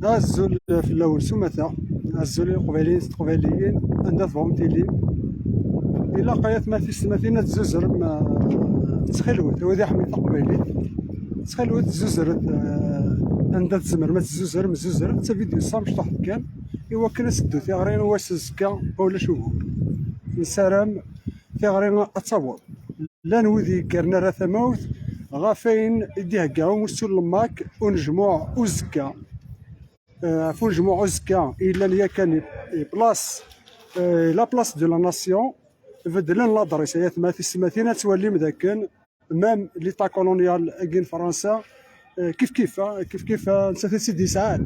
الزول في الاول سمثا الزول القبيليين عندها فهمتيلي الا قيات ما في سماثينا تزوزر ما تخلوت وذي حميد قبيلي تخلوت تزوزر عندها تزمر ما تزوزر مزوزر تا فيديو صامش طاح كان ايوا كنا سدو ثغرين واش زكا ولا شوفو نسارم ثغرين اتصور لا نوذي كرنا راه ثموت غافين يديها كاع ومسول الماك ونجموع وزكا فو نجموع وزكا الا ليا كان بلاص لا بلاص دو لا ناسيون بدلن لا دريسه ما في السماثين تولي مذاكن مام ليطا كولونيال كين فرنسا كيف نسات سيدي ساعات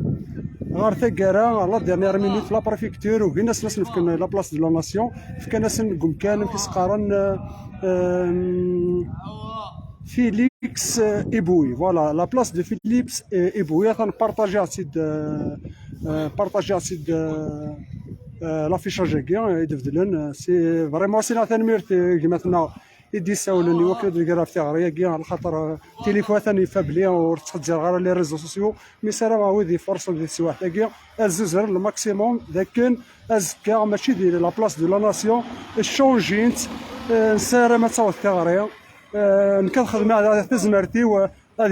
غار ثقارا لا ديرنيير مينيت في لا بريفكتور وكاين ناس نفكن لا بلاص دو لا ناسيون فكان ناس نقوم كان كيسقارن فيليكس ايبوي فوالا لا بلاص دو فيليكس ايبوي غنبارطاجيها سيد بارطاجيها سيد لافيشاج كاع يدفدلن سي فريمون سي لا ثانميرت كيما يدي ساولني وكل دير في ثغريه كاع على خاطر تليفون ثاني فابلي ورتخدر غير لي ريزو سوسيو مي سالا ما ودي فرصه ديال السواح كاع الزوزر الماكسيموم ذاك ازكا ماشي ديال لا بلاص دو لا ناسيون شونجينت نسارا ما تصاوت ثغريه نكنخدم على تزمرتي وهذه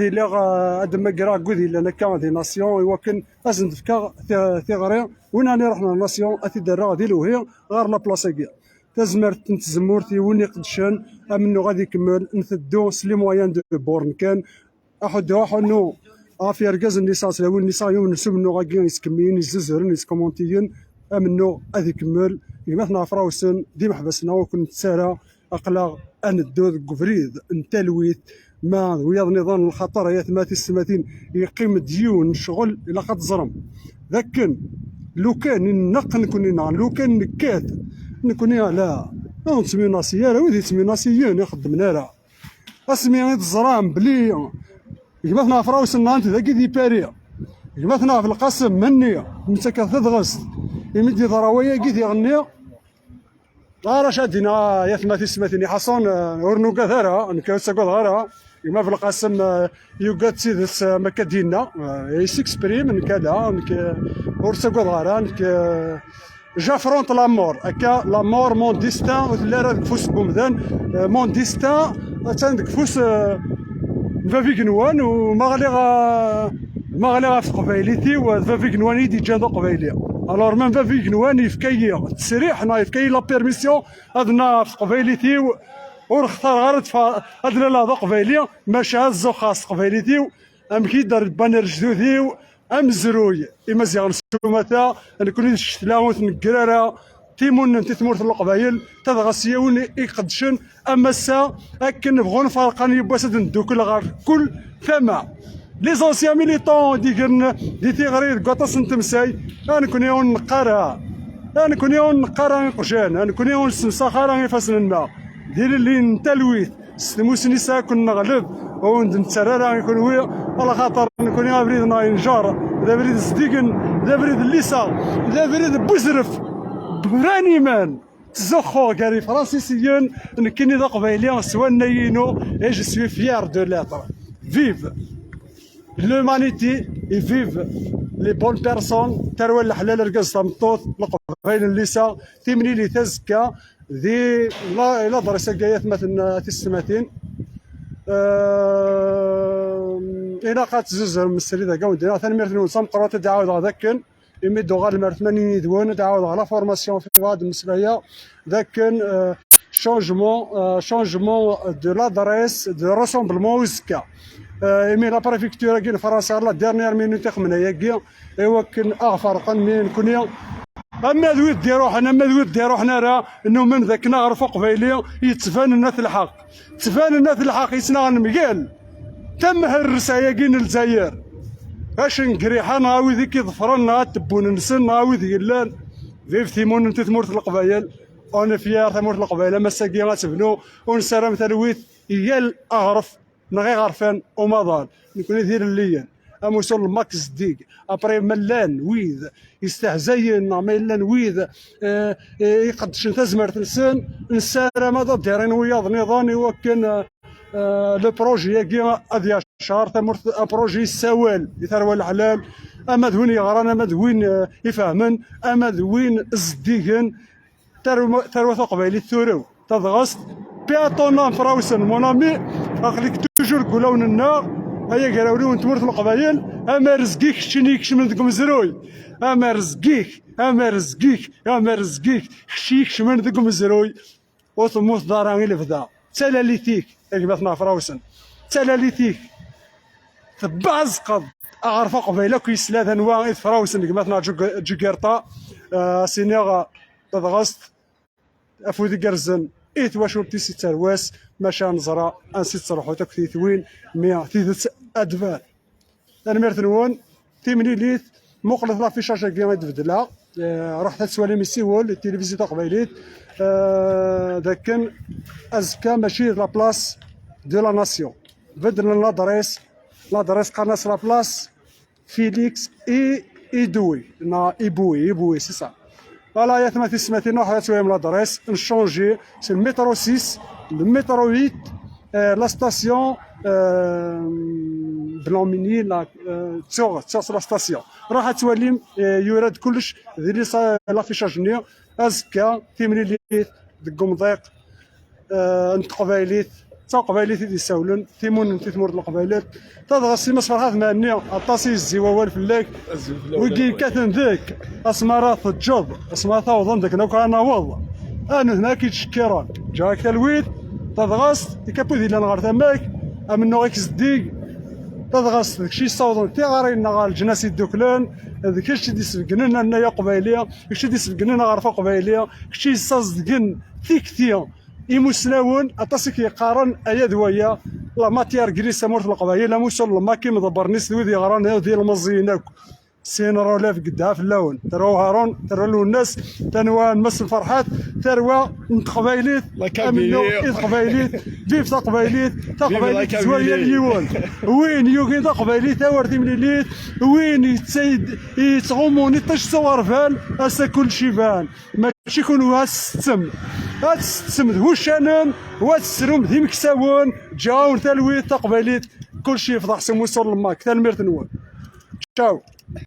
اللي هاد مكرا كودي لنا كان دي ناسيون يوكن ازند فكا ثغريه وين راني رحنا ناسيون اتي درا ديال وهي غير لا بلاصه كاع تزمرت نتزمرتي وني قدشان منو غادي يكمل نثدو سلي موان دو بورن كان احدو حنو افي ركاز النساء لو النساء يوم نسو منو غادي يسكمين يززرن يسكومونتيين منو غادي يكمل كيما حنا فراوسن ديما حبسنا وكنت سارة اقلا ان الدود قفريد نتلويت ما وياض نظام الخطر يا ثماتي السماتين يقيم ديون شغل الى قد زرم ذاك لو كان نق نكون لو كان نكات نكون لا نسمي ناسيه راه ودي تسمي ناسيين يخدمنا راه اسمي الزرام بلي كيما حنا فراوسنا انت ذاك دي باري كيما حنا في القسم مني انت كتدغس يمدي ضراويه كي يغني راه شادينا يا ثماتي السماتين حصون ورنو كثارا نكاوسا كثارا كيما في القسم يوكات سيدس ما كدينا يسكسبريم نكادا ورسا كثارا جافرونت لامور هكا لامور مون ديستان ولا راه كفوس بومدان مون ديستان تاندك فوس فافي كنوان وما غالي في قبايليتي وفافي كنوان يدي جاندو قبايليه الور مام فافي كنوان يفكاي التسريح نا يفكاي لا بيرميسيون ادنا في قبايليتي ونختار غير ادنا لا قبايليه ماشي هزو خاص قبايليتي ام كي دار بانر جدودي ام زروي اما زيان سومتا نكون شتلاوت نكرارا تيمون انت تمورت القبايل تضغسيا ون يقدشن اما السا اكن نبغون فرقان يباسد ندوكل غير كل ثما لي زونسيان ميليتون دي تيغري كاطاس نتمساي نكون يون نقرا نكون يون نقرا قجان نكون يون سمساخرا يفاسن الماء ديال اللي نتلويت ستموسني سا كنا نغلب ونتسرر يكون وي على خاطر نكون يا بريد ناينجار ذا بريد صديقن ذا بريد الليسا ذا بريد بوزرف براني مان تزخو كاري فرانسيسيين نكني ذا قبايلي سوا ناينو اي جو سوي فيير دو لاتر فيف لومانيتي اي فيف لي بون بيرسون تروى الحلال ركز تمطوط القبايل الليسا تيمني لي تزكى ذي لا درسه جايات مثلا تسماتين الى قات زوز مسري ذا كاون ثاني ميرت نوصم قرات تعاود هذاك يمدوا غير المرت 80 يدوان تعاود على فورماسيون في هذه المسريه ذاك شونجمون دو لادريس دو راسومبلمون وزكا ايمي لا بريفكتور كاين فرنسا لا ديرنيير مينوت يخمنا ياكيا ايوا كن اغفر من كونيا اما ذويت دي روحنا اما ذويت دي روحنا راه انه من ذاك نهار فوق قبايلي يتفان الناس الحق تفان الناس الحق يسنا المقال تم هالرسايا كاين الجزائر اش نكريحه ناوي ذيك يظفرنا تبون نسن ناوي ذي لان فيف ثيمون انت تمورت القبايل انا فيار تمورت القبايل مساكي غتبنو ونسرى مثلا يال اغرف نغي غرفان وما ضال نكون يدير الليل اموسول الماكس ديك ابري ملان ويذ يستهزين ملان ويذ يقدش تزمر تنسان نسارة ما ديرين وياض نظامي وكان لو بروجي كي اديا شهر تمر بروجي السوال يثروى الحلال اما ذوين يغران اما ذوين يفهمن اما ذوين الزديقن ثروة قبيلي الثورو تضغط بياتونام فراوسن مونامي اخليك توجور قولون النار هيا قراولي ونتمرت القبايل اما رزقيك شنيك شمن دكم زروي اما رزقيك اما رزقيك اما رزقيك خشيك شمن دكم زروي وثموت داراني لفدا تلاليتيك كيما فراوسن تلاليتيك تبعز قد اعرف قبيله كيس ثلاثه انواع فراوسن كيما جوكيرتا سينيغا تضغط افودي كرزن ايت واش تيسي ترواس ماشا نزرا انسي تروحو تاك ثوين 100 تيث ادفان انا مرتنون تيمني ليت مقلت لافيشاج كي غيتبدلها رحت تسوالي ميسي وول التلفزيون تاع قبيليت ذاك ازكا ماشي لا بلاص دو لا ناسيون بدلنا لادريس قناص لا بلاص فيليكس ايدوي ايبوي سي سا فوالا يا ثماتي سماتينا وحدة شويه من لادريس نشونجي سي المترو 6 المترو 8 لا ستاسيون بلوميني لا تسوغ لا ستاسيون راح تولي يورد كلش ذي لافيشاج نيو ازكا تيمني ليت دكم ضيق انت قبايليت تا قبايليت يساولن تيمون تيتمر القبايلات تضغط مس فرحات معني الطاسي الزيوال فلاك وكي كاتن ذاك اسمارات الجوب اسمارات وظن ذاك نوك انا وض انا هناك يتشكران جاك تلويت تضغط يكابو ذي لنا غير تماك امنو اكس ديك تضغط داكشي صوضن تيغاري لنا الجناس يدوكلان هذاك الشيء ديسبقنا لنا يا قبايليه داكشي ديسبقنا غرفه قبايليه داكشي صازدقن ثيكتيون يمسلاون اطاسي كيقارن ايا دوايا لا ماتيار كريس مورت القبايل لا موسل ما كي مدبرني سويدي غران ديال المزيناك سين رولا في قدها في اللون تروا هارون تروا الناس تنوان مس الفرحات تروا قبايليت امنو قبايليت فيف تقبايليت زويا اليوان وين يوكي تقبايليت تاورتي من الليل وين يتسيد يتغموني طش صور فال اسا كل شي بان ماشي يكونوا هالستم هو شانن واتسروم ذي مكساون جاون تلويت تقبايليت كل شي فضح سمو صور الماك تنمير تنوان تشاو